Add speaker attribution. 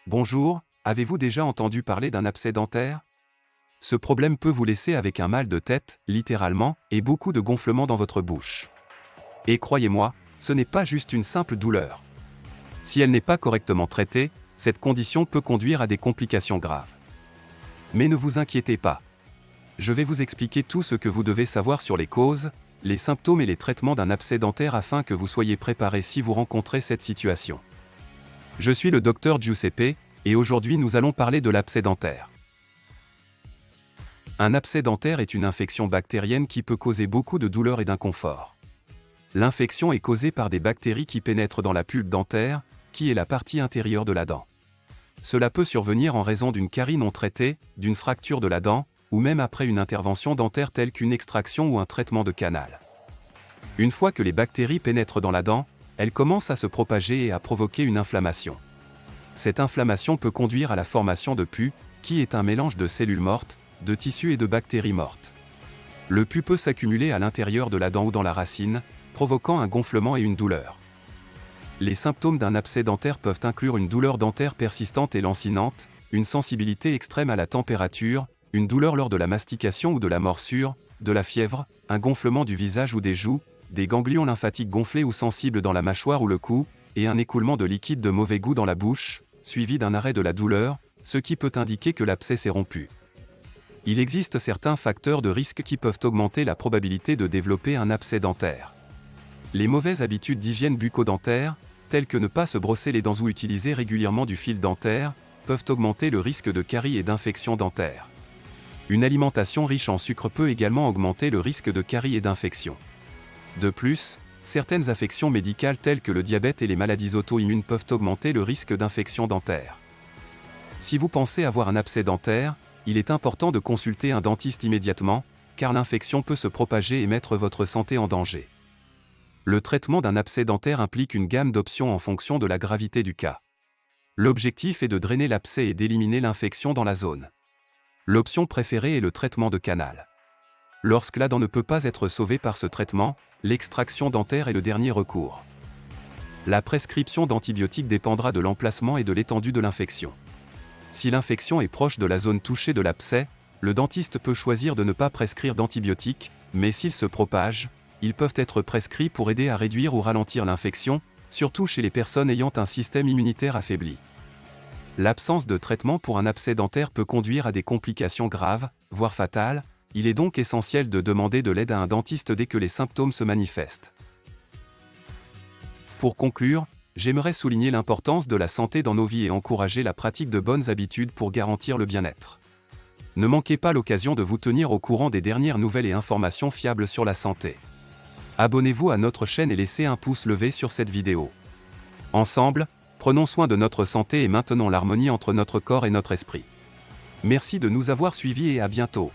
Speaker 1: Bonjour, avez-vous déjà entendu parler d'un abcès dentaire? Ce problème peut vous laisser avec un mal de tête, littéralement, et beaucoup de gonflements dans votre bouche. Et croyez-moi, ce n'est pas juste une simple douleur. Si elle n'est pas correctement traitée, cette condition peut conduire à des complications graves. Mais ne vous inquiétez pas. Je vais vous expliquer tout ce que vous devez savoir sur les causes, les symptômes et les traitements d'un abcès dentaire afin que vous soyez préparé si vous rencontrez cette situation. Je suis le docteur Giuseppe, et aujourd'hui nous allons parler de l'abcès dentaire. Un abcès dentaire est une infection bactérienne qui peut causer beaucoup de douleur et d'inconfort. L'infection est causée par des bactéries qui pénètrent dans la pulpe dentaire, qui est la partie intérieure de la dent. Cela peut survenir en raison d'une carie non traitée, d'une fracture de la dent, ou même après une intervention dentaire telle qu'une extraction ou un traitement de canal. Une fois que les bactéries pénètrent dans la dent, elles commencent à se propager et à provoquer une inflammation. Cette inflammation peut conduire à la formation de pus, qui est un mélange de cellules mortes, de tissus et de bactéries mortes. Le pus peut s'accumuler à l'intérieur de la dent ou dans la racine, provoquant un gonflement et une douleur. Les symptômes d'un abcès dentaire peuvent inclure une douleur dentaire persistante et lancinante, une sensibilité extrême à la température, une douleur lors de la mastication ou de la morsure, de la fièvre, un gonflement du visage ou des joues, des ganglions lymphatiques gonflés ou sensibles dans la mâchoire ou le cou, et un écoulement de liquide de mauvais goût dans la bouche, suivi d'un arrêt de la douleur, ce qui peut indiquer que l'abcès s'est rompu. Il existe certains facteurs de risque qui peuvent augmenter la probabilité de développer un abcès dentaire. Les mauvaises habitudes d'hygiène bucco-dentaire, telles que ne pas se brosser les dents ou utiliser régulièrement du fil dentaire, peuvent augmenter le risque de caries et d'infections dentaires. Une alimentation riche en sucre peut également augmenter le risque de caries et d'infections. De plus, certaines affections médicales telles que le diabète et les maladies auto-immunes peuvent augmenter le risque d'infection dentaire. Si vous pensez avoir un abcès dentaire, il est important de consulter un dentiste immédiatement, car l'infection peut se propager et mettre votre santé en danger. Le traitement d'un abcès dentaire implique une gamme d'options en fonction de la gravité du cas. L'objectif est de drainer l'abcès et d'éliminer l'infection dans la zone. L'option préférée est le traitement de canal. Lorsque la dent ne peut pas être sauvée par ce traitement, l'extraction dentaire est le dernier recours. La prescription d'antibiotiques dépendra de l'emplacement et de l'étendue de l'infection. Si l'infection est proche de la zone touchée de l'abcès, le dentiste peut choisir de ne pas prescrire d'antibiotiques, mais s'ils se propagent, ils peuvent être prescrits pour aider à réduire ou ralentir l'infection, surtout chez les personnes ayant un système immunitaire affaibli. L'absence de traitement pour un abcès dentaire peut conduire à des complications graves, voire fatales. Il est donc essentiel de demander de l'aide à un dentiste dès que les symptômes se manifestent. Pour conclure, j'aimerais souligner l'importance de la santé dans nos vies et encourager la pratique de bonnes habitudes pour garantir le bien-être. Ne manquez pas l'occasion de vous tenir au courant des dernières nouvelles et informations fiables sur la santé. Abonnez-vous à notre chaîne et laissez un pouce levé sur cette vidéo. Ensemble, prenons soin de notre santé et maintenons l'harmonie entre notre corps et notre esprit. Merci de nous avoir suivis et à bientôt.